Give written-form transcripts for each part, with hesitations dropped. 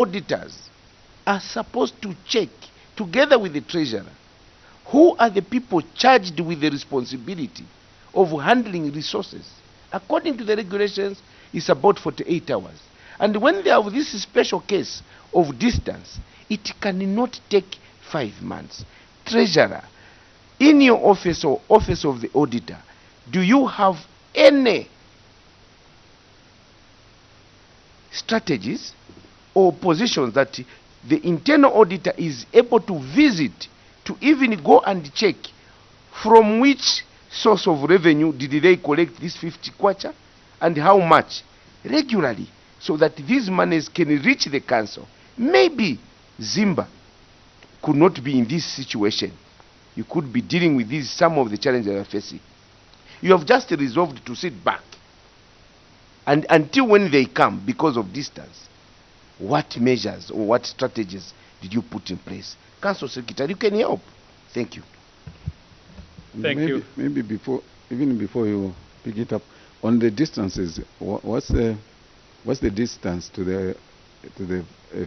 auditors are supposed to check, together with the treasurer, who are the people charged with the responsibility of handling resources. According to the regulations, it's about 48 hours. And when they have this special case of distance, it cannot take 5 months. Treasurer, in your office or office of the auditor, do you have any strategies or positions that the internal auditor is able to visit, to even go and check from which source of revenue did they collect this 50 kwacha and how much regularly, so that these monies can reach the council? Maybe Zimba could not be in this situation. You could be dealing with these, some of the challenges you are facing. You have just resolved to sit back, and until when they come because of distance, what measures or what strategies did you put in place? Council Secretary, you can help. Thank you. Thank you. Maybe even before you pick it up, on the distances, what's the distance to the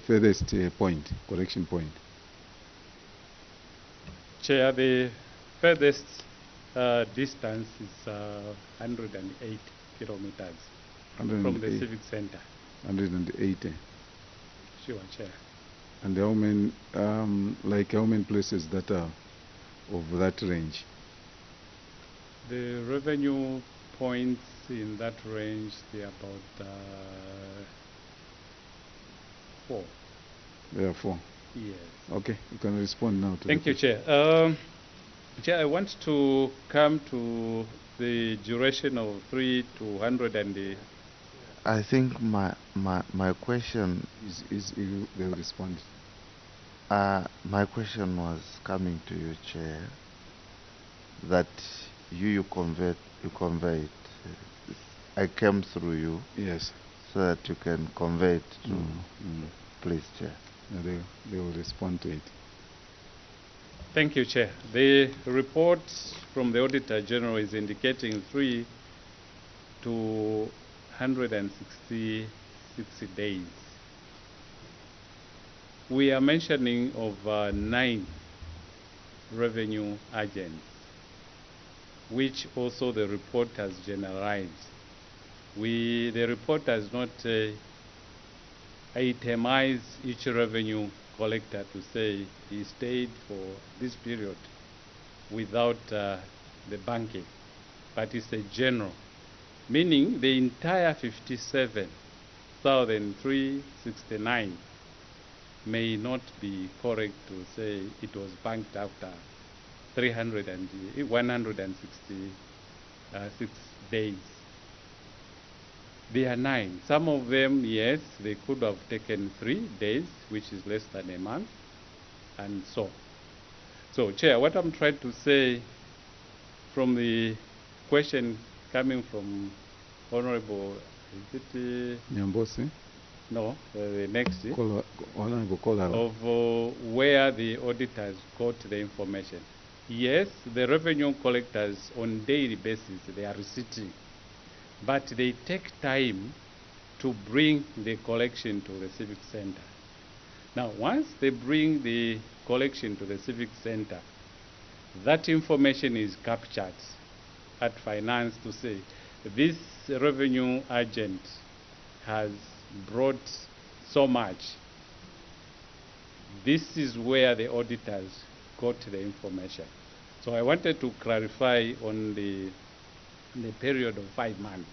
furthest point, collection point? Chair, the furthest distance is 108 kilometers from the civic center. 180. Sure, Chair. And how many, how many places that are of that range? The revenue points in that range, they are about 4. There are 4. Yes. Okay, you can respond now to Thank you, Chair. Chair, I want to come to the duration of 3 to 100 and I think my question is they will respond. My question was coming to you, Chair, that you convey it. I came through you. Yes. So that you can convey it to please, Chair. No, they will respond to it. Thank you, Chair. The report from the Auditor General is indicating 3 to 166 days. We are mentioning of 9 revenue agents, which also the report has generalized. The report has not itemized each revenue collector to say he stayed for this period without the banking, but it's a general, meaning the entire 57,369 may not be correct to say it was banked after 166 days. There are 9. Some of them, yes, they could have taken 3 days, which is less than a month, and so. So, Chair, what I'm trying to say from the question coming from Honorable, is it? Nyambosi? No, the next. Honorable Kola. Of where the auditors got the information. Yes, the revenue collectors on daily basis, they are receiving, but they take time to bring the collection to the civic center. Now, once they bring the collection to the civic center, that information is captured at finance to say, this revenue agent has brought so much. This is where the auditors got the information. So I wanted to clarify on the period of 5 months,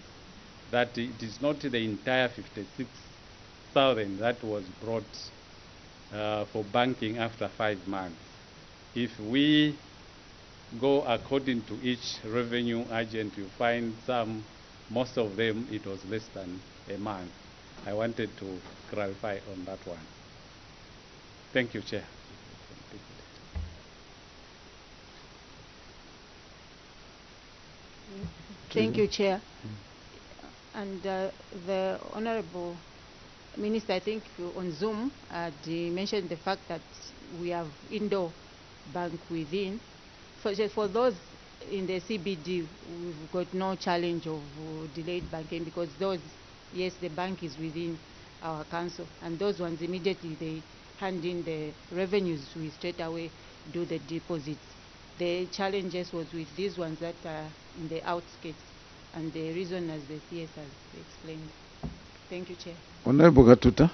that it is not the entire 56,000 that was brought for banking after 5 months. If we go according to each revenue agent, you find most of them, it was less than a month. I wanted to clarify on that one. Thank you, Chair. Thank you, Chair. And the Honorable Minister, I think on Zoom, mentioned the fact that we have indoor bank within. For those in the CBD, we've got no challenge of delayed banking because those, yes, the bank is within. our council. And those ones immediately they hand in the revenues, we straight away do the deposits. The challenges was with these ones that are in the outskirts, and the reason as the CS has explained. Thank you, Chair. Honorable Gatuta.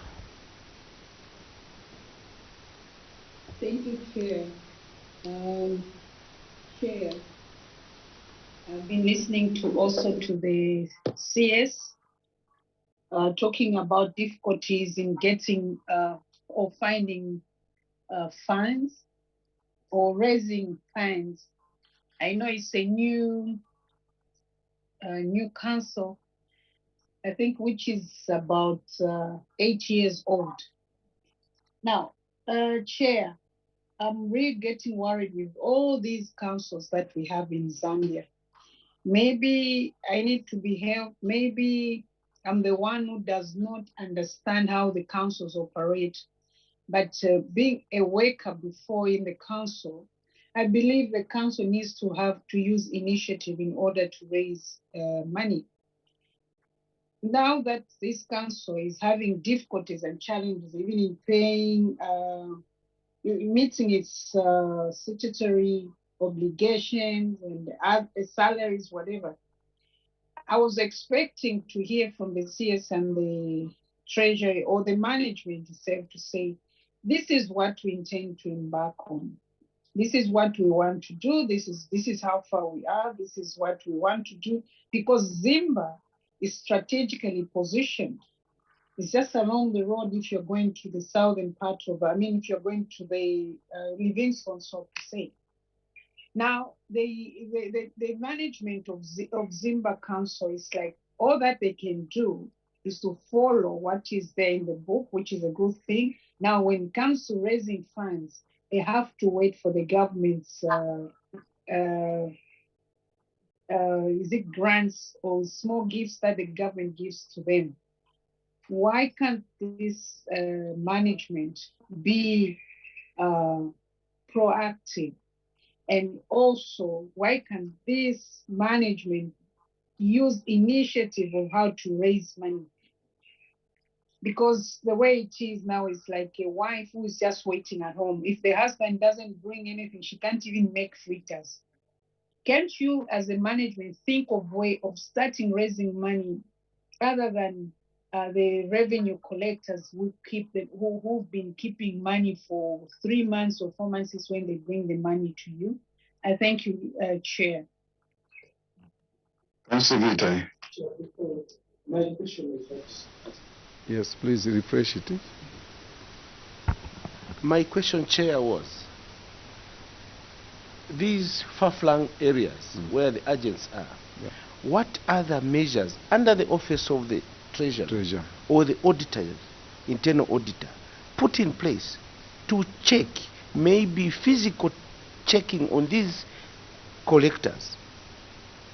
Thank you, Chair. Chair, I've been listening to also to the CS talking about difficulties in getting or finding funds or raising funds. I know it's a new council, I think, which is about 8 years old. Now, Chair, I'm really getting worried with all these councils that we have in Zambia. Maybe I need to be helped. Maybe I'm the one who does not understand how the councils operate. But being a worker before in the council, I believe the council needs to have to use initiative in order to raise money. Now that this council is having difficulties and challenges, even in paying, meeting its statutory obligations and salaries, whatever, I was expecting to hear from the CS and the Treasury or the management itself to say, this is what we intend to embark on. This is what we want to do. This is how far we are. This is what we want to do, because Zimba is strategically positioned. It's just along the road if you're going to the southern part of, if you're going to the Livingstone, so to say. Now, the management of Zimba Council is like, all that they can do is to follow what is there in the book, which is a good thing. Now, when it comes to raising funds, they have to wait for the government's is it grants or small gifts that the government gives to them. Why can't this management be proactive? And also, why can't this management use initiative of how to raise money? Because the way it is now is like a wife who is just waiting at home. If the husband doesn't bring anything, she can't even make fritters. Can't you, as a management, think of way of starting raising money rather than the revenue collectors who who've been keeping money for 3 months or 4 months is when they bring the money to you? I thank you, Chair. Councillor Vitai. My question is, yes, please refresh it. My question, Chair, was these far-flung areas where the agents are, what other measures under the office of the Treasurer or the auditor, internal auditor, put in place to check, maybe physical checking on these collectors?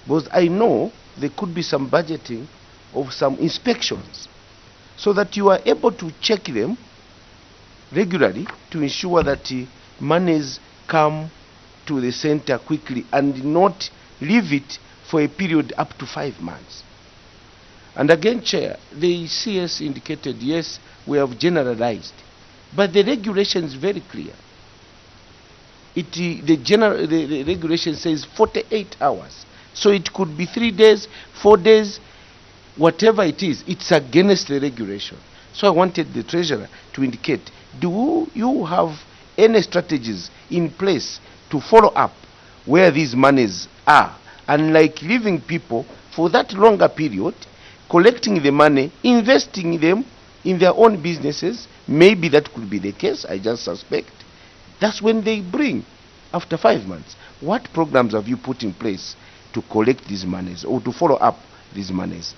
Because I know there could be some budgeting of some inspections so that you are able to check them regularly to ensure that monies come to the center quickly and not leave it for a period up to 5 months. And again, Chair, the CS indicated, yes, we have generalized, but the regulation is very clear. The regulation says 48 hours. So it could be 3 days, 4 days, whatever it is, it's against the regulation. So I wanted the Treasurer to indicate, do you have any strategies in place to follow up where these monies are, and like leaving people for that longer period, collecting the money, investing them in their own businesses? Maybe that could be the case, I just suspect. That's when they bring, after 5 months. What programs have you put in place to collect these monies or to follow up these monies?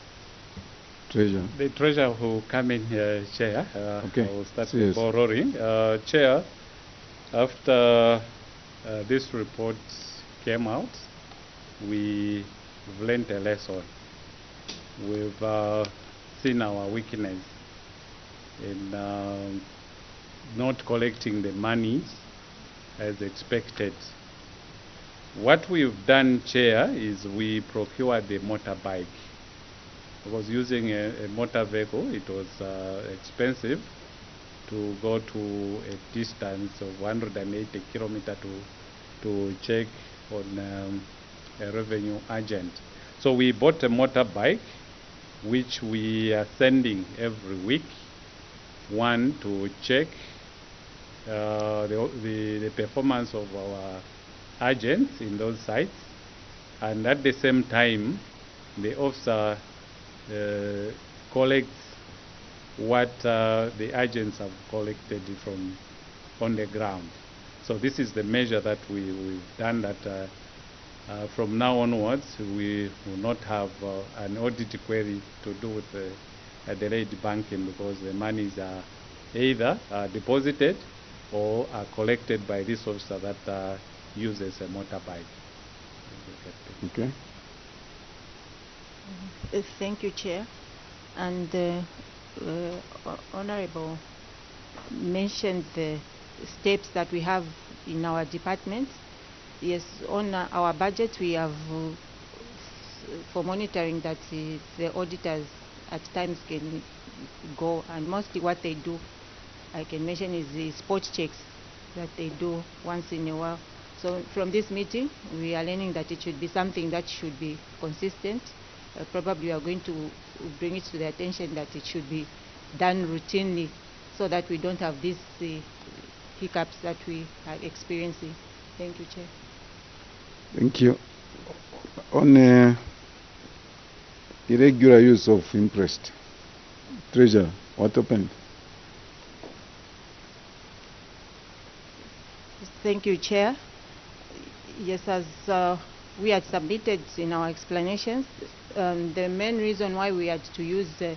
Treasurer. The Treasurer will come in here, Chair. Okay. I will start the ball rolling. Chair, after this report came out, we've learned a lesson. We've seen our weakness in not collecting the monies as expected. What we've done, Chair, is we procured the motorbike because using a motor vehicle, it was expensive to go to a distance of 180 kilometers to check on a revenue agent. So we bought a motorbike, which we are sending every week, one to check the performance of our agents in those sites, and at the same time the officer collects what the agents have collected from on the ground. So this is the measure that we've done, that from now onwards we will not have an audit query to do with the delayed banking, because the monies are either deposited or are collected by this officer that uses a motorbike. Okay. Thank you, Chair. And Honorable mentioned the steps that we have in our department. Yes, on our budget we have for monitoring that the auditors at times can go, and mostly what they do, I can mention, is the spot checks that they do once in a while. So from this meeting we are learning that it should be something that should be consistent. Probably we are going to bring it to the attention that it should be done routinely, so that we don't have these hiccups that we are experiencing. Thank you, Chair. Thank you. On irregular use of interest, Treasurer, what happened? Thank you, Chair. Yes, as we had submitted in our explanations, the main reason why we had to use the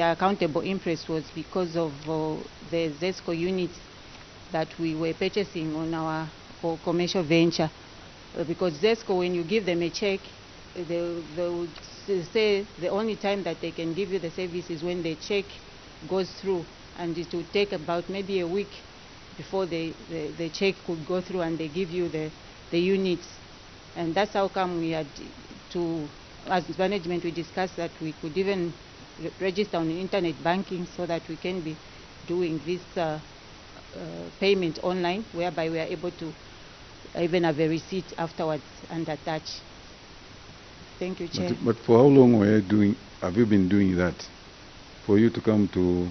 accountable interest was because of the ZESCO units that we were purchasing on our commercial venture. Because ZESCO, when you give them a check, they would say the only time that they can give you the service is when the check goes through, and it will take about maybe a week before the check could go through and they give you the units. And that's how come we had to, as management, we discussed that we could even register on internet banking, so that we can be doing this payment online, whereby we are able to even have a receipt afterwards and attach. Thank you, Chair. But for how long have you been doing that? For you to come to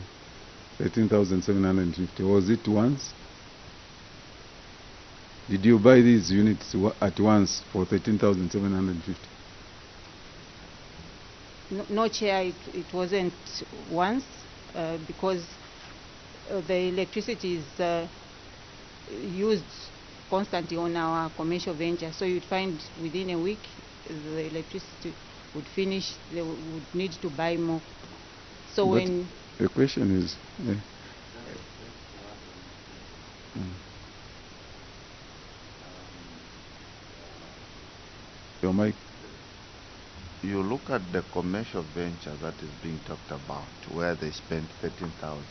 13,750, was it once? Did you buy these units at once for 13,750? No, Chair, it wasn't once, because the electricity is used constantly on our commercial venture. So you'd find within a week the electricity would finish, they would need to buy more. So but when the question is, your mic. You look at the commercial venture that is being talked about, where they spent 13,000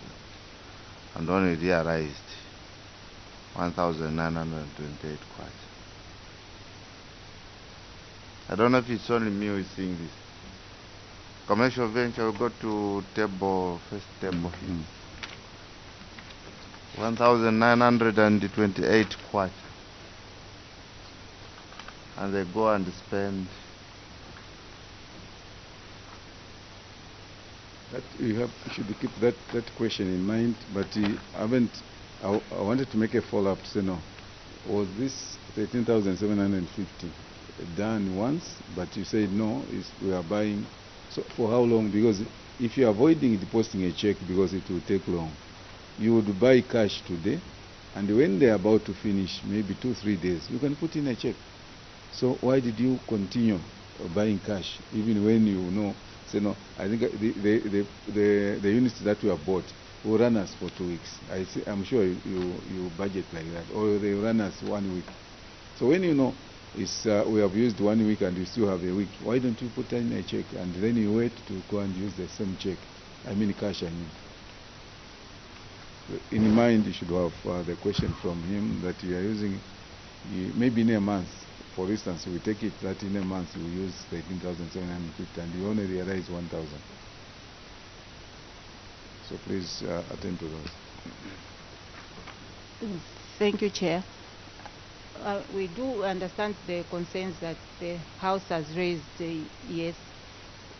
and only realized 1,928 kwacha. I don't know if it's only me who is seeing this. Commercial venture, we go to first table here. 1,928 kwacha. And they go and spend. That you should keep that question in mind, but I wanted to make a follow-up to say, no, was this 13,750 done once? But you said no, we are buying. So for how long? Because if you're avoiding depositing a check because it will take long, you would buy cash today, and when they're about to finish, maybe 2-3 days, you can put in a check. So why did you continue buying cash even when you know? Say no, I think the units that we have bought will run us for 2 weeks. I'm sure you budget like that, or they run us 1 week. So when you know we have used 1 week and you still have a week, why don't you put in a check and then you wait to go and use the same check? I mean cash, I mean. In mind, you should have the question from him that you are using maybe in a month. for instance, we take it that in a month we use 13,750 and you only realize 1,000. So please attend to those. Thank you, Chair. We do understand the concerns that the House has raised. Yes,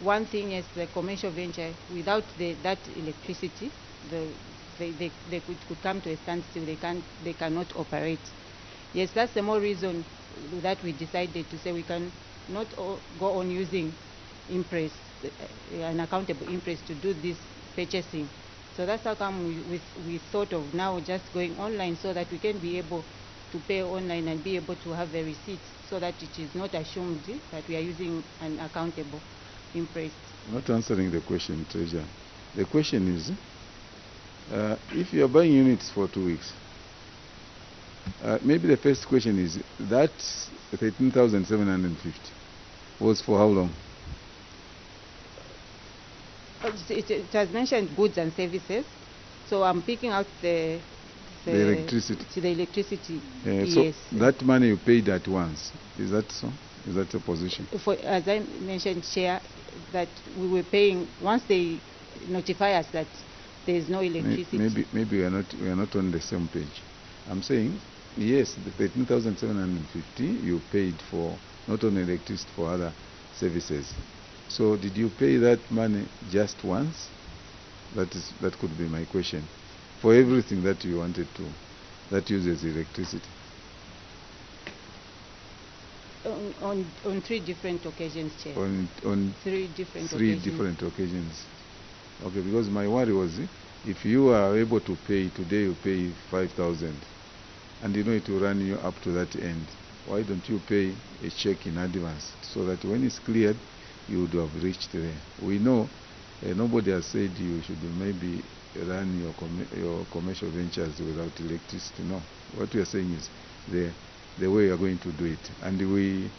one thing is the commercial venture, without that electricity, they could come to a standstill. They cannot operate. Yes, that's the more reason that we decided to say we can not go on using Impress, an accountable Impress, to do this purchasing. So that's how come we thought of now just going online, so that we can be able to pay online and be able to have a receipt, so that it is not assumed that we are using an accountable Impress. Not answering the question, Treasurer. The question is, if you are buying units for 2 weeks, maybe the first question is, that 13,750 was for how long? It has mentioned goods and services, so I'm picking out the electricity. The electricity. So yes. that money you paid at once, is that so? Is that a position? As I mentioned, Chair, that we were paying once they notify us that there is no electricity. Maybe we are not on the same page. I'm saying, yes, the 13,750 you paid for not only electricity, for other services. So did you pay that money just once? That could be my question. For everything that you wanted to, that uses electricity. On 3 different occasions, Chair. On 3 different three occasions. different occasions. Okay, because my worry was, if you are able to pay today, you pay 5,000, and you know it will run you up to that end. Why don't you pay a check in advance, so that when it's cleared, you would have reached there? We know nobody has said you should maybe run your commercial ventures without electricity. No. What we are saying is the way you are going to do it. And we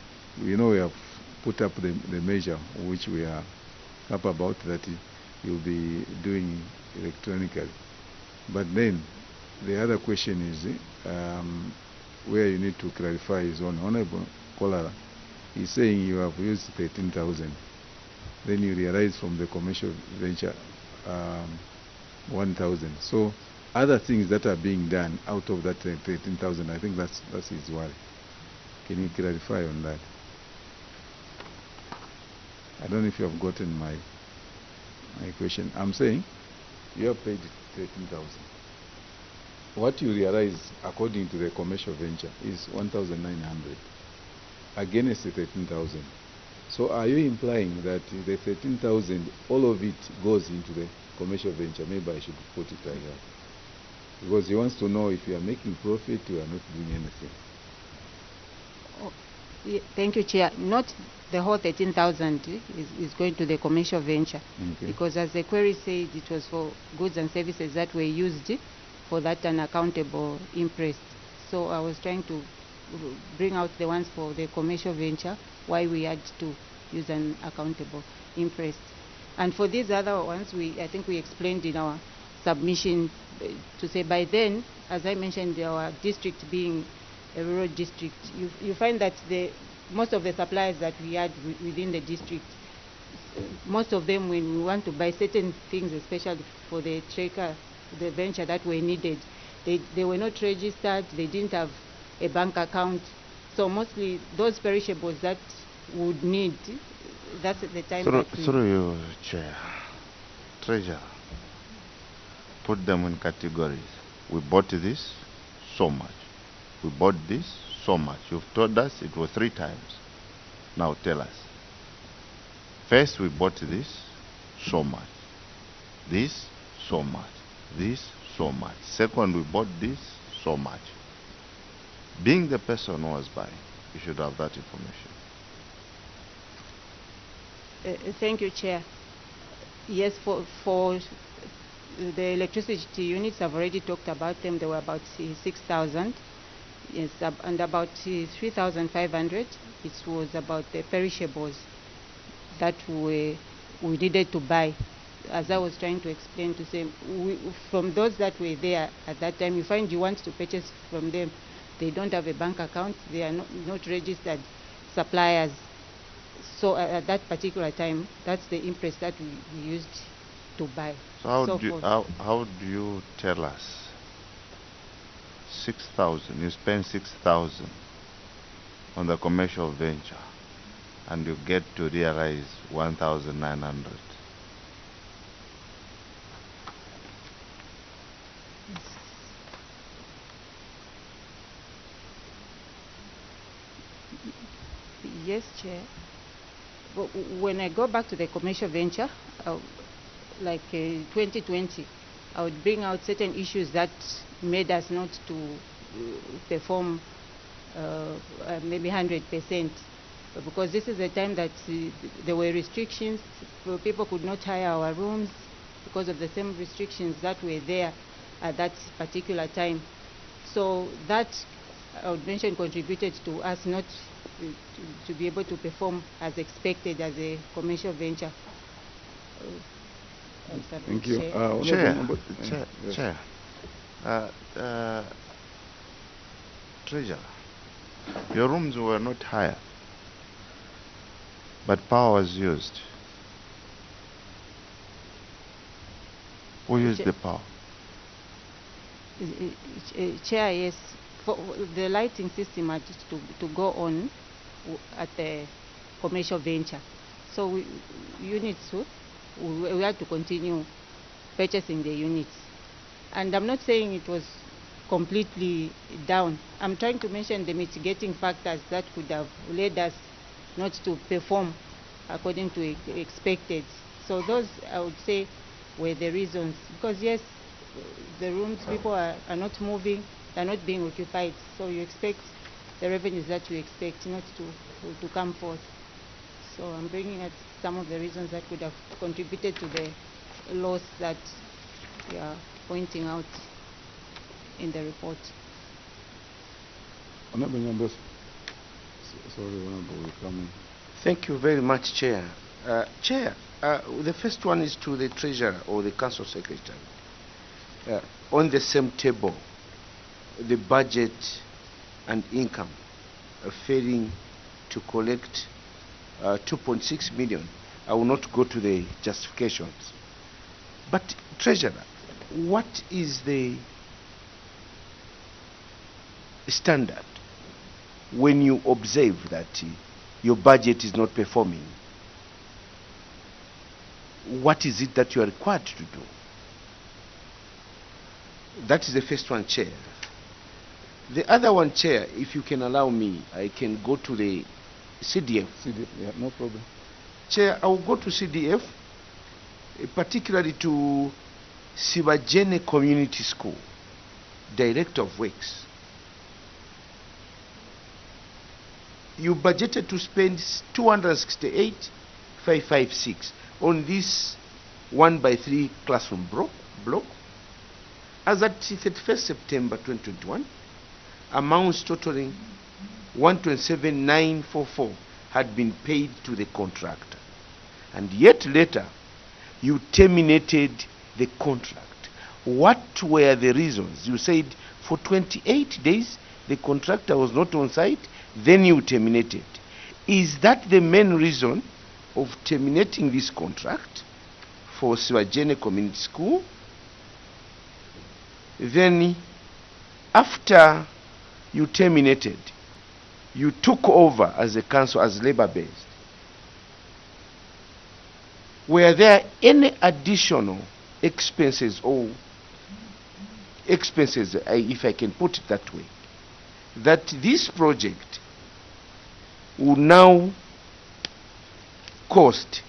know we have put up the measure which we are up about, that you'll be doing electronically. But then the other question is where you need to clarify is on Honorable Kolara. He's saying you have used 13,000. Then you realize from the commercial venture 1,000. So other things that are being done out of that 13,000, I think that's his worry. Can you clarify on that? I don't know if you have gotten my question. I'm saying you have paid 13,000. What you realize, according to the commercial venture, is 1,900 against the 13,000. So are you implying that the 13,000, all of it goes into the commercial venture? Maybe I should put it like that. Because he wants to know if you are making profit, you are not doing anything. Oh, yeah, thank you, Chair. Not the whole 13,000 is going to the commercial venture. Okay. Because as the query said, it was for goods and services that were used for that unaccountable Impress. So I was trying to bring out the ones for the commercial venture, why we had to use an accountable Impress. And for these other ones, I think we explained in our submission to say by then, as I mentioned, our district being a rural district, you find that most of the suppliers that we had within the district, most of them, when we want to buy certain things, especially for the tracker, the venture that were needed, they were not registered, they didn't have a bank account. So mostly those perishables that would need, that's at the time. Through you, Chair, Treasurer, put them in categories. We bought this, so much. We bought this, so much. You've told us it was 3 times. Now tell us. First, we bought this, so much. This, so much. This, so much. Second, we bought this, so much. Being the person who was buying, you should have that information. Thank you, Chair. Yes, for the electricity units, I've already talked about them. There were about 6,000. Yes, and about 3,500. It was about the perishables that we needed to buy. As I was trying to explain, to say, from those that were there at that time, you find you want to purchase from them, they don't have a bank account, they are not registered suppliers. So at that particular time, that's the impress that we used to buy. So how do you tell us 6,000, you spend 6,000 on the commercial venture and you get to realize 1,900? Yes, Chair. But when I go back to the commercial venture, like 2020, I would bring out certain issues that made us not to perform maybe 100%. Because this is the time that there were restrictions, people could not hire our rooms because of the same restrictions that were there at that particular time. So that, I would mention, contributed to us not to be able to perform as expected as a commercial venture. Thank you. Chair. Treasurer, your rooms were not hired, but power was used. Who used the power? Chair, yes. For the lighting system had to go on at the commercial venture. So units, we had to continue purchasing the units. And I'm not saying it was completely down. I'm trying to mention the mitigating factors that could have led us not to perform according to expected. So those, I would say, were the reasons. Because yes, the rooms, people are not moving, they're not being occupied. So you expect the revenues that you expect not to come forth. So I'm bringing out some of the reasons that could have contributed to the loss that we are pointing out in the report. Honorable members, sorry, Honorable, will come in. Thank you very much, Chair. Chair, the first one is to the Treasurer or the Council Secretary. On the same table, the budget and income failing to collect 2.6 million. I will not go to the justifications. But Treasurer, what is the standard when you observe that your budget is not performing? What is it that you are required to do? That is the first one, Chair. The other one, Chair, if you can allow me, I can go to the CDF. CDF, yeah, no problem. Chair, I will go to CDF, particularly to Sibajene Community School, Director of Works. You budgeted to spend 268,556 on this 1x3 classroom block. As at 31st September 2021, amounts totaling 127,944 had been paid to the contractor. And yet later, you terminated the contract. What were the reasons? You said for 28 days, the contractor was not on site, then you terminated. Is that the main reason of terminating this contract for Sibajene Community School? Then, after you terminated, you took over as a council, as labor-based. Were there any additional expenses or expenses, if I can put it that way, that this project will now cost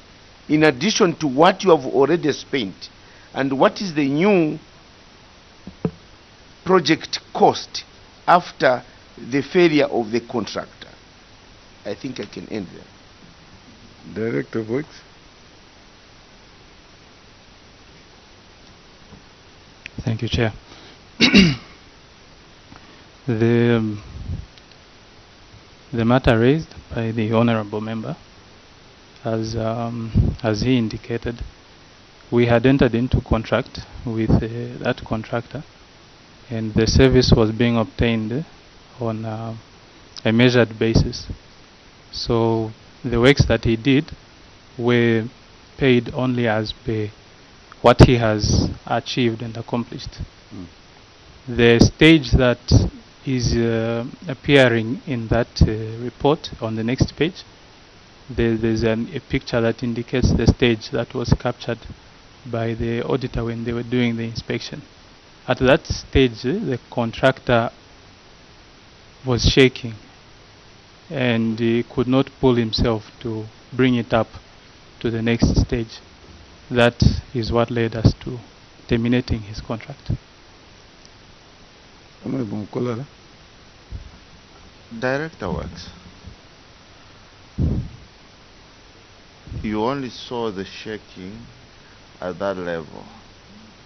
in addition to what you have already spent? And what is the new project cost after the failure of the contractor? I think I can end there. Director of Works. Thank you, Chair. The matter raised by the honourable member, as he indicated, we had entered into contract with that contractor, and the service was being obtained on a measured basis. So the works that he did were paid only as per what he has achieved and accomplished. The stage that is appearing in that report on the next page, there's a picture that indicates the stage that was captured by the auditor when they were doing the inspection. At that stage, the contractor was shaking and he could not pull himself to bring it up to the next stage. That is what led us to terminating his contract. Director Works, you only saw the shaking at that level.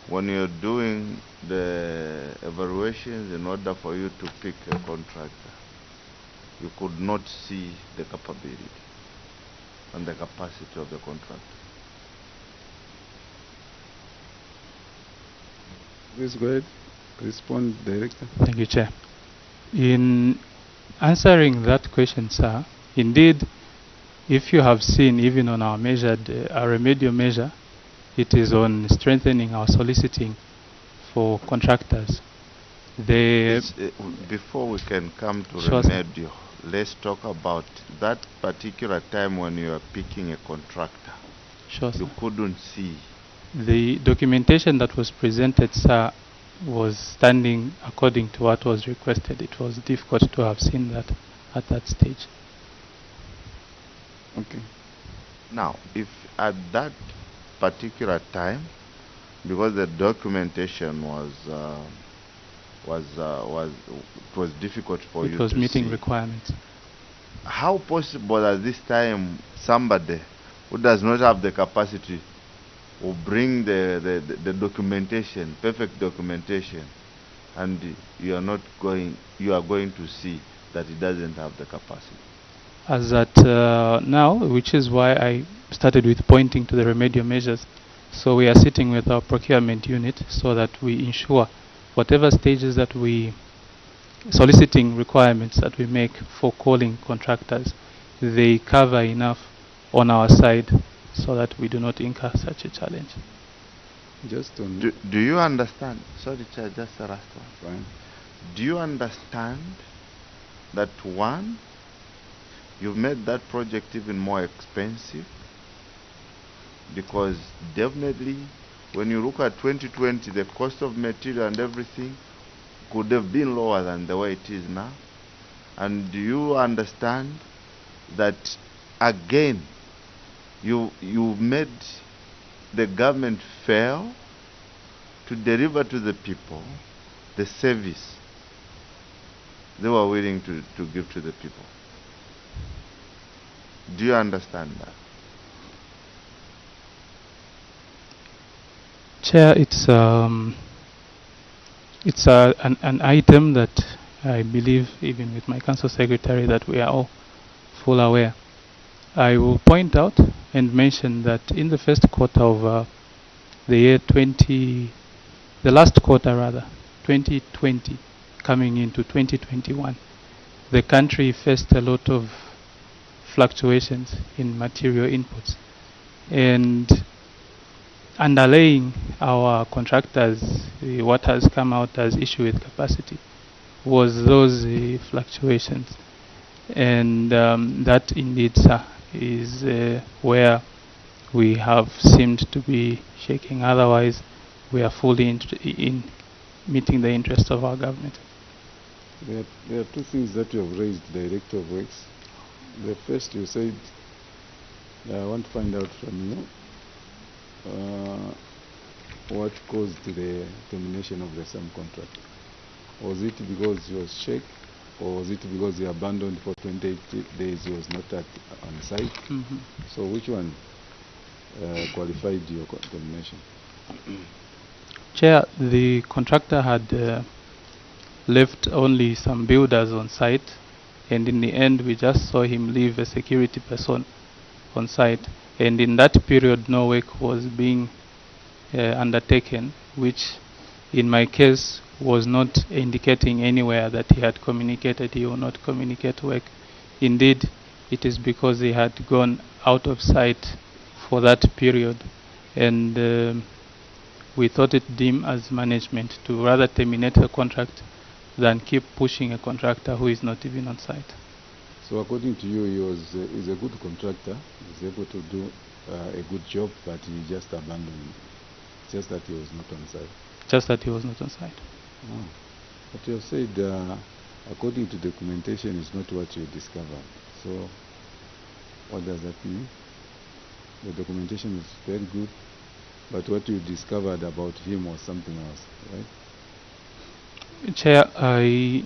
When you're doing the evaluations in order for you to pick a contractor, you could not see the capability and the capacity of the contractor. Please go ahead. Respond, Director. Thank you, Chair. In answering that question, sir, indeed, if you have seen, even on our our remedial measure, it is on strengthening our soliciting for contractors. Before we can come to Sure, remedial, let's talk about that particular time when you are picking a contractor. Sure, you sir. couldn't see. The documentation that was presented, sir, was standing according to what was requested. It was difficult to have seen that at that stage. Okay. Now, if at that particular time, because the documentation was difficult for you to see. It was meeting requirements. How possible at this time somebody who does not have the capacity will bring the documentation, perfect documentation, and you are going to see that it doesn't have the capacity? As at now, which is why I started with pointing to the remedial measures. So we are sitting with our procurement unit so that we ensure whatever stages that we soliciting requirements that we make for calling contractors, they cover enough on our side so that we do not incur such a challenge. Just on do you understand? Sorry, Chair, just the last one. Fine. Do you understand that one, you've made that project even more expensive? Because definitely, when you look at 2020, the cost of material and everything could have been lower than the way it is now. And do you understand that, again, you've made the government fail to deliver to the people the service they were willing to give to the people? Do you understand that? Chair, it's an item that I believe, even with my council secretary, that we are all full aware. I will point out and mention that in the first quarter of the year the last quarter rather, 2020, coming into 2021, the country faced a lot of fluctuations in material inputs, and underlying our contractors, what has come out as issue with capacity was those fluctuations, and that indeed, sir, is where we have seemed to be shaking. Otherwise, we are fully in meeting the interests of our government. There are two things that you have raised, Director of Works. The first, you said, I want to find out from you what caused the termination of the same contract. Was it because he was sick, or was it because he abandoned for 28 days, he was not on site? So which one qualified your termination? Chair, the contractor had left only some builders on site, and in the end we just saw him leave a security person on site, and in that period no work was being undertaken, which in my case was not indicating anywhere that he had communicated he will not communicate work. Indeed, it is because he had gone out of sight for that period, and we thought it deemed as management to rather terminate the contract than keep pushing a contractor who is not even on site. So according to you, he's a good contractor, he's able to do a good job, but he just abandoned it, just that he was not on site. Just that he was not on site. Oh. But you have said, according to documentation, is not what you discovered. So what does that mean? The documentation is very good, but what you discovered about him was something else, right? Chair, I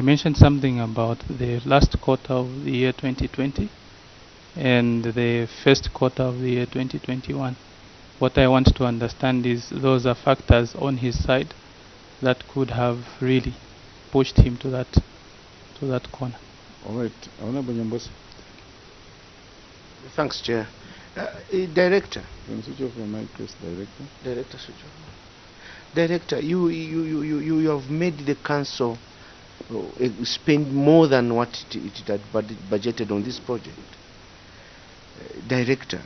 mentioned something about the last quarter of the year 2020 and the first quarter of the year 2021. What I want to understand is those are factors on his side that could have really pushed him to that corner. All right, Honorable Nyambosa. Thanks, Chair. Director. Can you switch off your mic, please, Director? Director, switch off. Director, you have made the council spend more than what it had budgeted on this project. Director,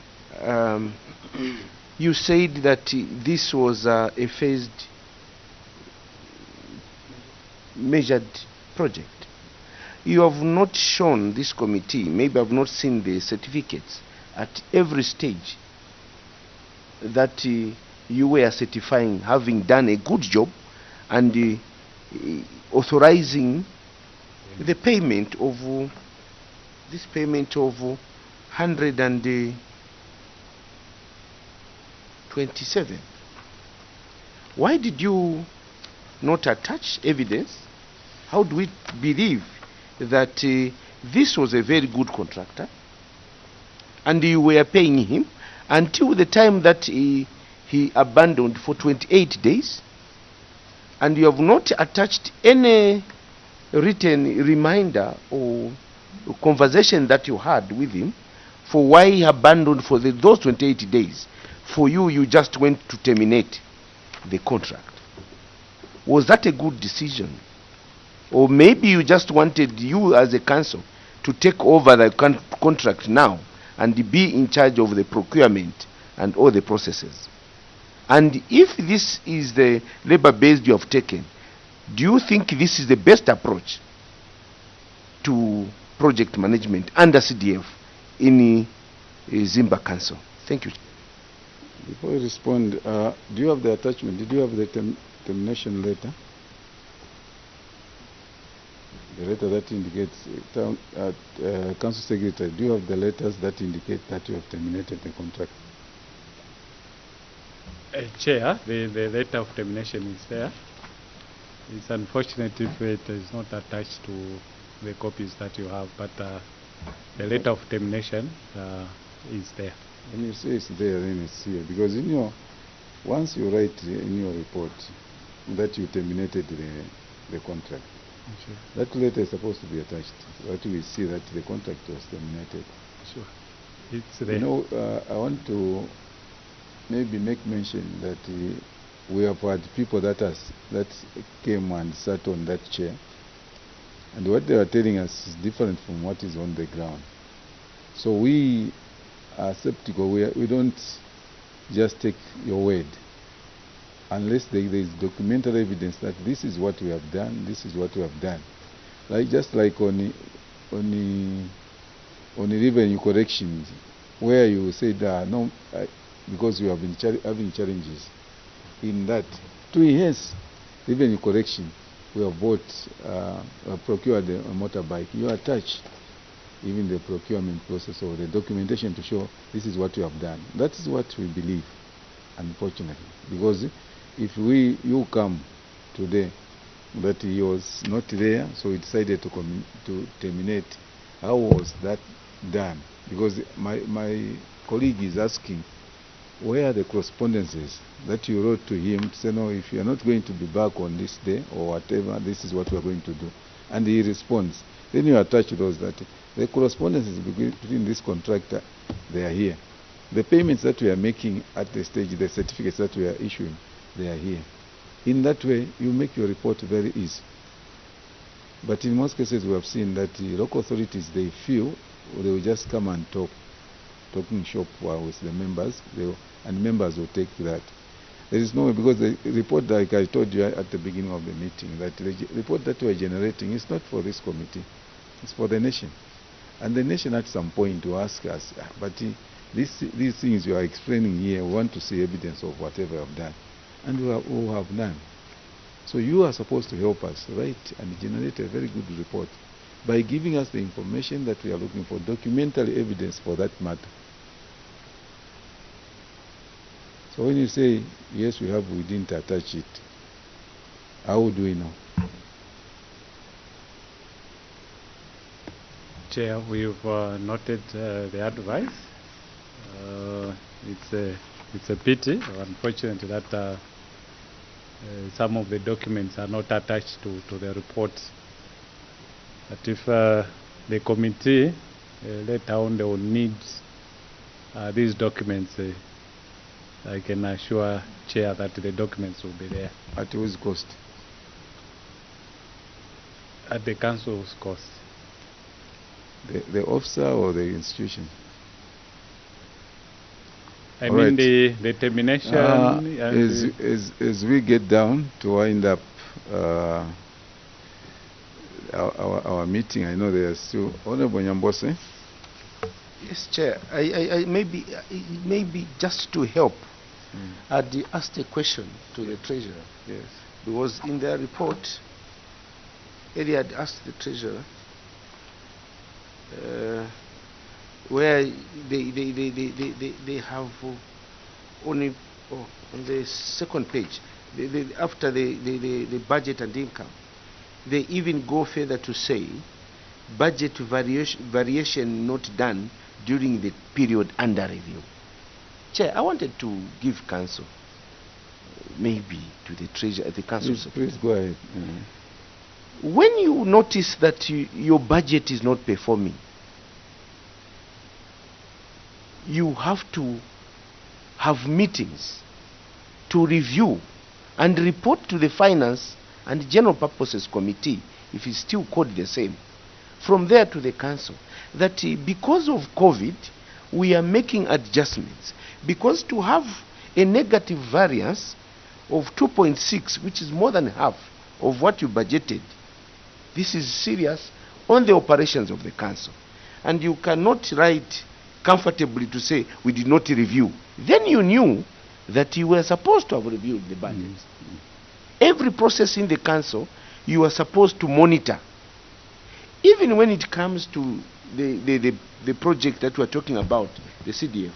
you said that this was a phased, measured project. You have not shown this committee, maybe I've not seen the certificates at every stage that you were certifying having done a good job and authorizing the payment of this payment of 127. Why did you not attach evidence? How do we believe that this was a very good contractor and you were paying him until the time that he abandoned for 28 days, and you have not attached any written reminder or conversation that you had with him for why he abandoned for those 28 days? For you just went to terminate the contract. Was that a good decision? Or maybe you just wanted you as a council to take over the contract now and be in charge of the procurement and all the processes? And if this is the labor base you have taken, do you think this is the best approach to project management under CDF in Zimba Council? Thank you. Before you respond, do you have the attachment? Did you have the termination letter? The letter that indicates, Council Secretary, do you have the letters that indicate that you have terminated the contract? Chair, the letter of termination is there. It's unfortunate if it is not attached to the copies that you have, but the letter of termination is there. When you say it's there, then it's here. Because in your, once you write in your report that you terminated the contract, sure, that letter is supposed to be attached. That we see that the contract was terminated. Sure. It's there. You know, I want to maybe make mention that we have had people that came and sat on that chair, and what they are telling us is different from what is on the ground. So we are skeptical. We don't just take your word unless there is documentary evidence that this is what we have done, this is what we have done. Like just like on the revenue corrections, where you said no, because we have been having challenges in that 2 years revenue correction, we have bought procured a motorbike. You attach even the procurement process or the documentation to show this is what you have done. That is what we believe, unfortunately, because if you come today that he was not there, so we decided to terminate. How was that done? Because my colleague is asking, where are the correspondences that you wrote to him to say, no, if you are not going to be back on this day or whatever, this is what we are going to do. And he responds. Then you attach those that the correspondences between this contractor, they are here. The payments that we are making at the stage, the certificates that we are issuing, they are here. In that way, you make your report very easy. But in most cases, we have seen that the local authorities, they feel they will just come and talking shop with the members, and members will take that. There is no way, because the report, like I told you at the beginning of the meeting, that the report that we are generating is not for this committee, it's for the nation. And the nation at some point will ask us, but these things you are explaining here, we want to see evidence of whatever you have done. And we have done. So you are supposed to help us write and generate a very good report by giving us the information that we are looking for, documentary evidence for that matter. So when you say, yes, we didn't attach it, how do we know? Chair, we've noted the advice. It's a pity, or unfortunate, that some of the documents are not attached to the reports. But if the committee later on they will need these documents, I can assure Chair that the documents will be there. At whose cost? At the council's cost. The officer or the institution? I mean the termination. As we get down to wind up our meeting, I know there are still Honorable Nyambose. Yes, Chair. I maybe just to help, I'd asked a question to the Treasurer. Yes. Because in their report, earlier I'd asked the Treasurer where they have only on the second page, after the budget and income, they even go further to say budget variation not done during the period under review. Chair, I wanted to give counsel, maybe to the Treasurer, the council. Please go ahead. When you notice that your budget is not performing, you have to have meetings to review and report to the Finance and General Purposes Committee, if it's still called the same, from there to the Council, that because of COVID, we are making adjustments. Because to have a negative variance of 2.6, which is more than half of what you budgeted, this is serious on the operations of the Council. And you cannot write comfortably to say we did not review. Then you knew that you were supposed to have reviewed the budget. Every process in the Council you are supposed to monitor. Even when it comes to the project that we are talking about, the CDF,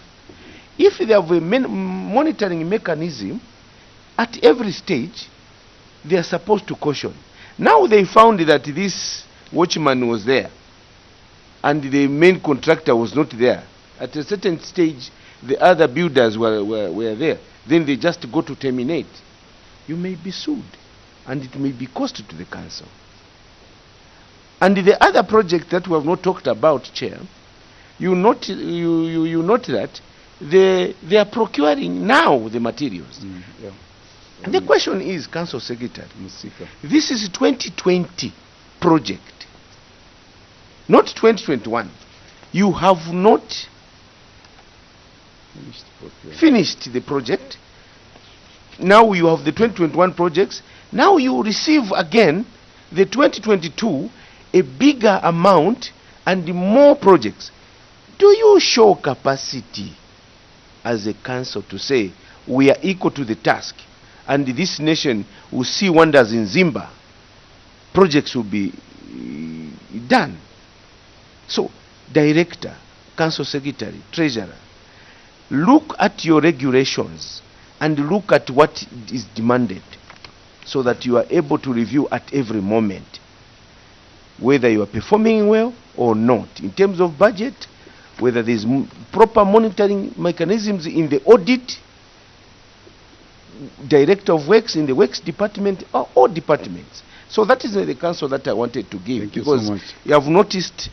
if they have a monitoring mechanism at every stage, they are supposed to caution. Now they found that this watchman was there and the main contractor was not there. At a certain stage, the other builders were there. Then they just go to terminate. You may be sued, and it may be cost to the Council. And the other project that we have not talked about, Chair, you note that they are procuring now the materials. Yeah. And the question is, Council Secretary, this is 2020 project, not 2021. You have not finished the project. Now you have the 2021 projects. Now you receive again the 2022, a bigger amount and more projects. Do you show capacity as a council to say we are equal to the task and this nation will see wonders in Zambia? Projects will be done. So, Director, Council Secretary, Treasurer, look at your regulations and look at what is demanded so that you are able to review at every moment whether you are performing well or not in terms of budget, whether there is proper monitoring mechanisms in the audit, Director of Works in the Works Department, or all departments. So that is the counsel that I wanted to give. Thank because you so much. You have noticed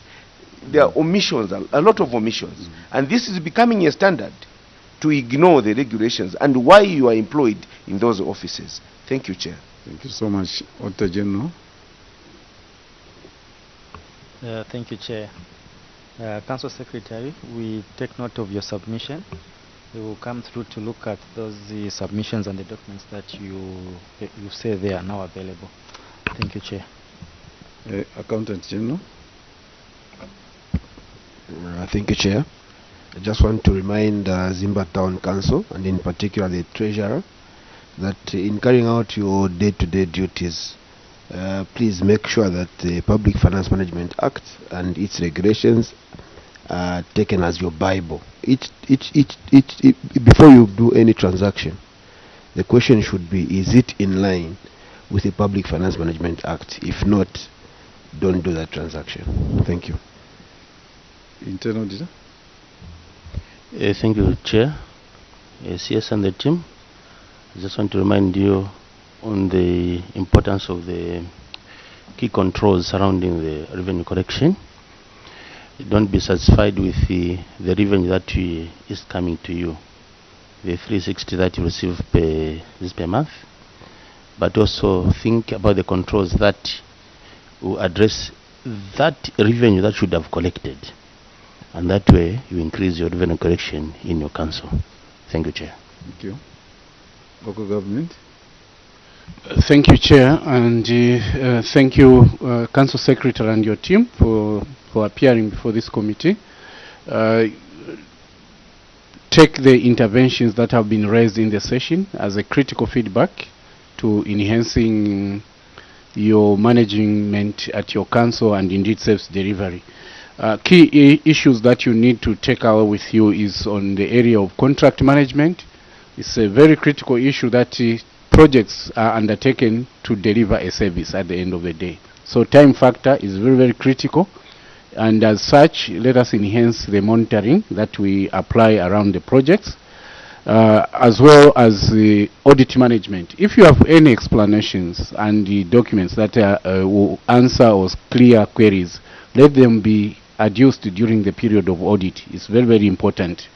there are omissions, a lot of omissions. And this is becoming a standard to ignore the regulations and why you are employed in those offices. Thank Thank you, Chair. Thank you so much. Auditor General. Thank you, Chair. Council Secretary, we take note of your submission. We will come through to look at those submissions and the documents that you say they are now available. Thank you, Chair. Accountant General. Thank you, Chair. I just want to remind Zimba Town Council, and in particular the Treasurer, that in carrying out your day-to-day duties, please make sure that the Public Finance Management Act and its regulations are taken as your Bible. Before you do any transaction, the question should be, is it in line with the Public Finance Management Act? If not, don't do that transaction. Thank you. Internal Auditor. Thank you, Chair. CS and the team. I just want to remind you on the importance of the key controls surrounding the revenue collection. Don't be satisfied with the revenue that is coming to you, the 360 that you receive per month, but also think about the controls that will address that revenue that should have collected, and that way you increase your revenue collection in your council. Thank you, Chair. Thank you. Local government. Thank you, Chair, and thank you, Council Secretary and your team for appearing before this committee. Take the interventions that have been raised in the session as a critical feedback to enhancing your management at your council and indeed service delivery. Key issues that you need to take away with you is on the area of contract management. It's a very critical issue that projects are undertaken to deliver a service at the end of the day. So time factor is very, very critical. And as such, let us enhance the monitoring that we apply around the projects, as well as the audit management. If you have any explanations and the documents that will answer or clear queries, let them be adduced during the period of audit. It's very, very important.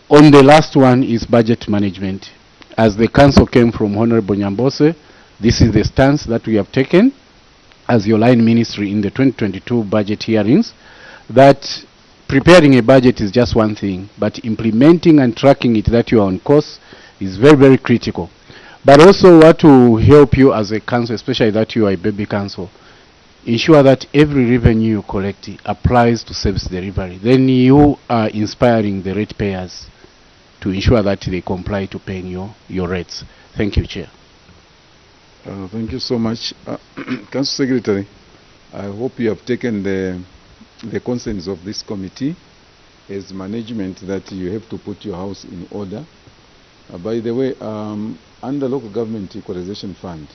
On the last one is budget management. As the council came from Honorable Nyambose, this is the stance that we have taken as your line ministry in the 2022 budget hearings, that preparing a budget is just one thing, but implementing and tracking it that you are on course is very, very critical. But also what will help you as a council, especially that you are a baby council, ensure that every revenue you collect applies to service delivery. Then you are inspiring the ratepayers to ensure that they comply to paying your rates. Thank you, Chair. Thank you so much. Council Secretary, I hope you have taken the concerns of this committee as management that you have to put your house in order. By the way, under local government equalization fund,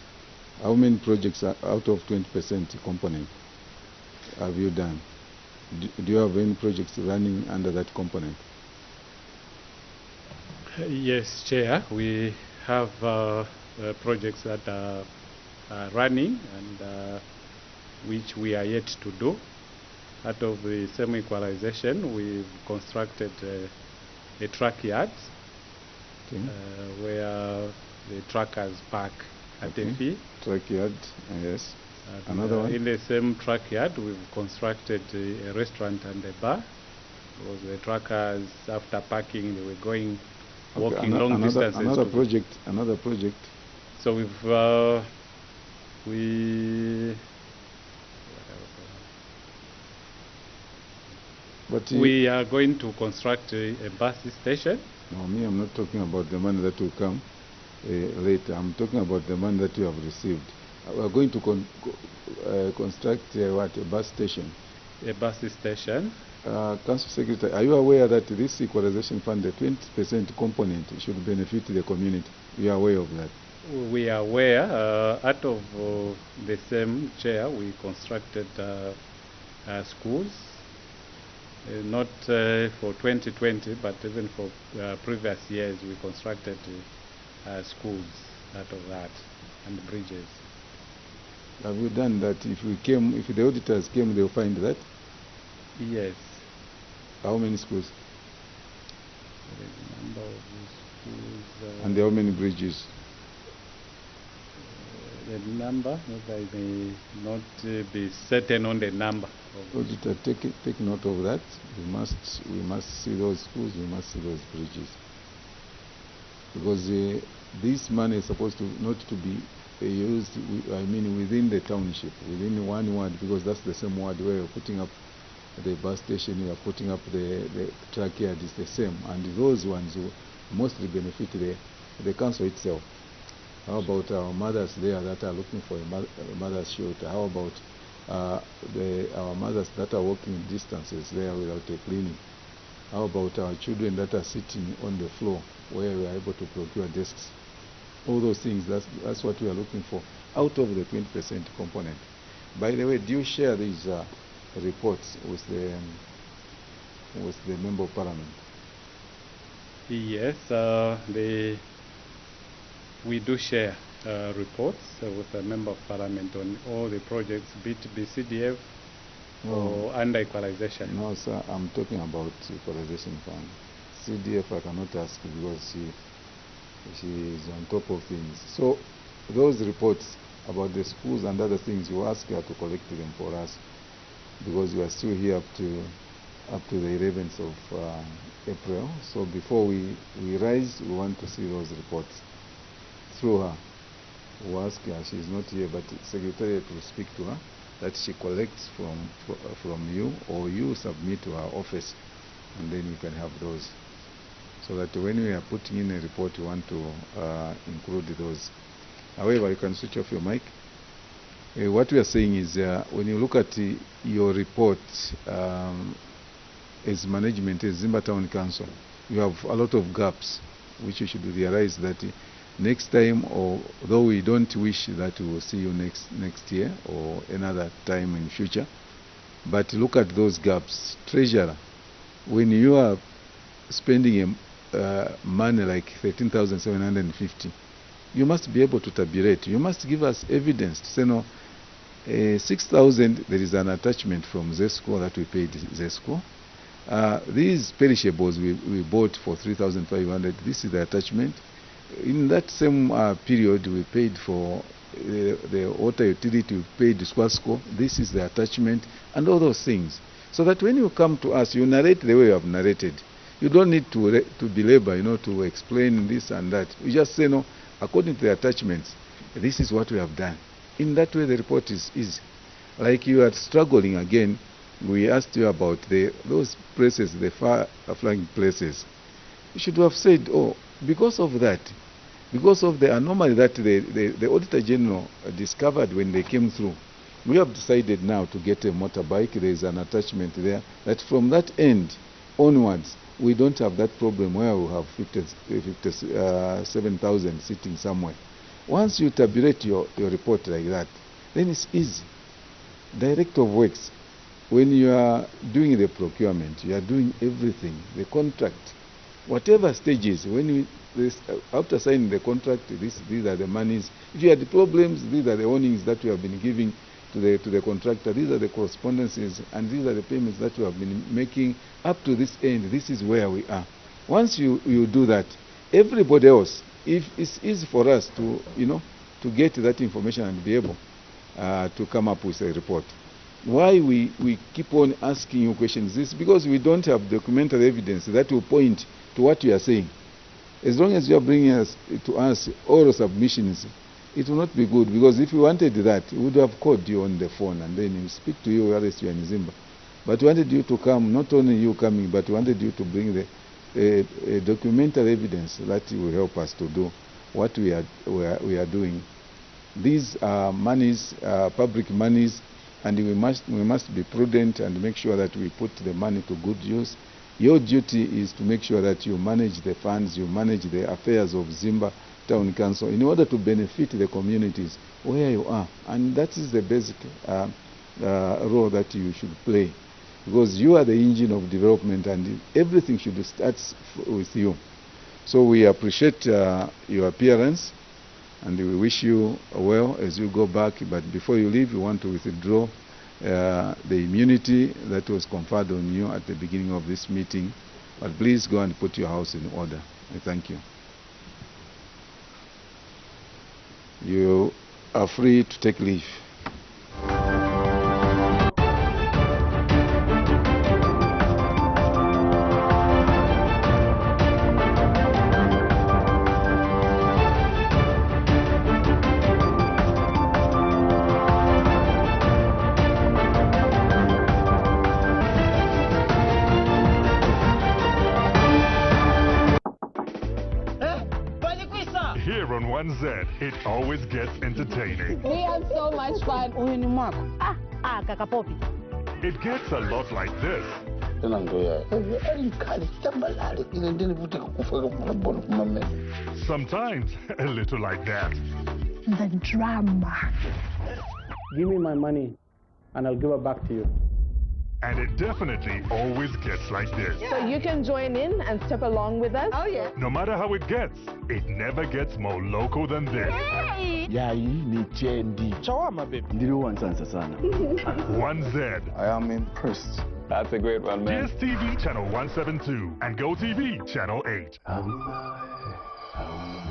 how many projects are out of 20% component have you done? Do you have any projects running under that component? Yes, Chair. We have projects that are running and which we are yet to do. Out of the semi-equalization, we've constructed a truck yard where the truckers park at a fee. Truck yard, yes. Another one? In the same truck yard, we've constructed a restaurant and a bar. Because the truckers, after parking, they were walking long distances. Another project. So we are going to construct a bus station. No, I'm not talking about the money that will come later. I'm talking about the money that you have received. We are going to construct a bus station. A bus station. Council Secretary, are you aware that this equalization fund, the 20% component, should benefit the community? You are aware of that? We are aware. Out of the same chair, we constructed schools, not for 2020, but even for previous years, we constructed schools out of that, and bridges. Have you done that? If the auditors came, they will find that? Yes. How many schools? There is a number of schools. And how many bridges? the number, but I may not be certain on the number. Auditor, take note of that. We must see those schools, we must see those bridges. Because this money is supposed to not to be used, within the township, within one ward, because that's the same ward where you're putting up the bus station, you're putting up the track yard is the same. And those ones will mostly benefit the council itself. How about our mothers there that are looking for a mother's shelter? How about our mothers that are walking distances there without a clinic? How about our children that are sitting on the floor where we are able to procure desks? All those things, that's what we are looking for out of the 20% component. By the way, do you share these reports with the Member of Parliament? Yes, we do share reports with the Member of Parliament on all the projects, be it BCDF or under equalization. No, sir, I'm talking about equalization fund. CDF I cannot ask because she is on top of things. So those reports about the schools and other things, you ask her to collect them for us, because we are still here up to the 11th of April. So before we rise, we want to see those reports through her. We'll ask her, she's not here, but Secretariat will speak to her, that she collects from you, or you submit to our office, and then you can have those. So that when we are putting in a report, you want to include those. However, you can switch off your mic. What we are saying is, when you look at your report as management, as Zimba Town Council, you have a lot of gaps, which you should realize that next time, although we don't wish that we will see you next year or another time in future, but look at those gaps. Treasurer, when you are spending money like 13,750, you must be able to tabulate. You must give us evidence to say, no, 6,000, there is an attachment from ZESCO that we paid ZESCO. These perishables we bought for 3,500. This is the attachment. In that same period, we paid for the water utility, we paid Swasco. This is the attachment, and all those things. So that when you come to us, you narrate the way you have narrated. You don't need to belabor, to explain this and that. You just say, no, according to the attachments, this is what we have done. In that way, the report is easy. Like you are struggling again, we asked you about those places, the far-flung places. You should have said, oh, because of that, because of the anomaly that the Auditor General discovered when they came through, we have decided now to get a motorbike. There is an attachment there, that from that end onwards, we don't have that problem where we have 57,000 sitting somewhere. Once you tabulate your report like that, then it's easy. Director of Works, when you are doing the procurement, you are doing everything, the contract, whatever stages, after signing the contract, these are the monies. If you had the problems, these are the warnings that we have been giving to the contractor. These are the correspondences, and these are the payments that we have been making up to this end. This is where we are. Once you do that, everybody else, if it's easy for us to get that information and be able to come up with a report. Why we keep on asking you questions? This is because we don't have documentary evidence that will point to what you are saying. As long as you are bringing us to us oral submissions, it will not be good, because if we wanted that, we would have called you on the phone and then we speak to you whereas you are in Zimba. But we wanted you to come, not only you coming, but we wanted you to bring the documentary evidence that will help us to do what we are doing. These are monies, public monies, and we must be prudent and make sure that we put the money to good use. Your duty is to make sure that you manage the funds, you manage the affairs of Zimba Town Council in order to benefit the communities where you are. And that is the basic role that you should play, because you are the engine of development and everything should start with you. So we appreciate your appearance and we wish you well as you go back. But before you leave, we want to withdraw the immunity that was conferred on you at the beginning of this meeting. But please go and put your house in order. I thank you. You are free to take leave. Here on 1Z, it always gets entertaining. We had so much fun. It gets a lot like this. Sometimes a little like that. The drama. Give me my money and I'll give it back to you. And it definitely always gets like this. So you can join in and step along with us? Oh, yeah. No matter how it gets, it never gets more local than this. Hey! 1Z. I am impressed. That's a great one, man. DSTV channel 172 and GoTV channel 8.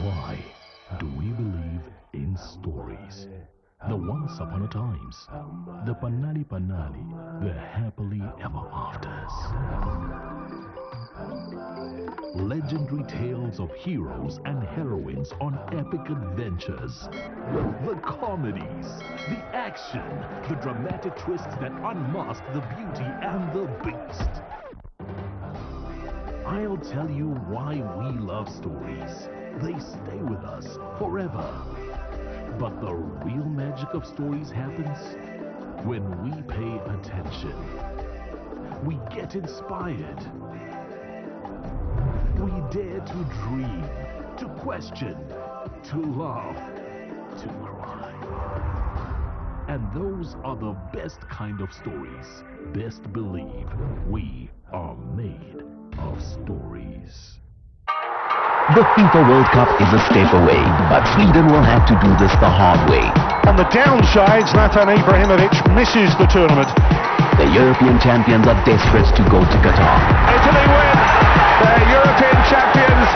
Why do we believe in stories? The once upon a times, the Panali Panali, the happily ever afters. Legendary tales of heroes and heroines on epic adventures. The comedies, the action, the dramatic twists that unmask the beauty and the beast. I'll tell you why we love stories. They stay with us forever. But the real magic of stories happens when we pay attention. We get inspired. We dare to dream, to question, to laugh, to cry. And those are the best kind of stories. Best believe we are made of stories. The FIFA World Cup is a step away, but Sweden will have to do this the hard way. On the downside, Zlatan Ibrahimovic misses the tournament. The European champions are desperate to go to Qatar. Italy win! They're European champions!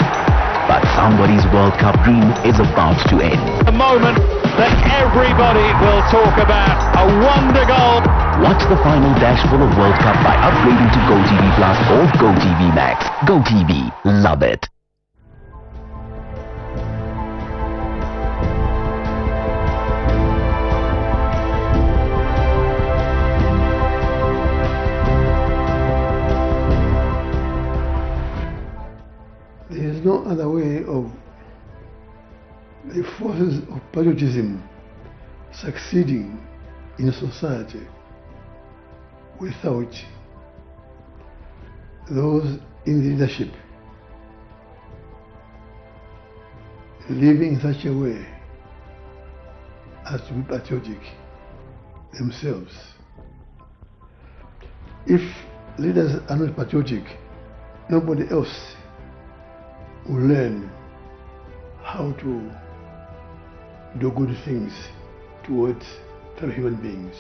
But somebody's World Cup dream is about to end. A moment that everybody will talk about. A wonder goal. Watch the final dash full of World Cup by upgrading to GoTV Plus or GoTV Max. GoTV, love it. There is no other way of the forces of patriotism succeeding in society without those in leadership living in such a way as to be patriotic themselves. If leaders are not patriotic, nobody else will learn how to do good things towards fellow human beings.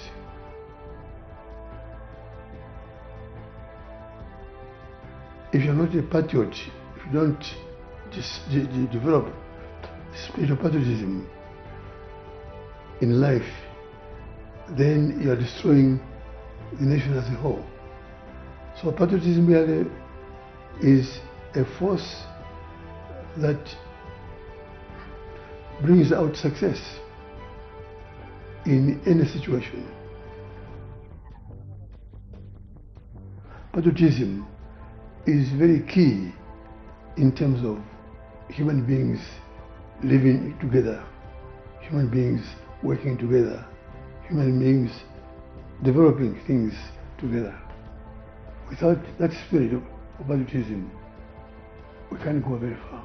If you're not a patriot, if you don't develop the spirit of patriotism in life, then you are destroying the nation as a whole. So patriotism really is a force that brings out success in any situation. Patriotism is very key in terms of human beings living together, human beings working together, human beings developing things together. Without that spirit of patriotism, we can't go very far.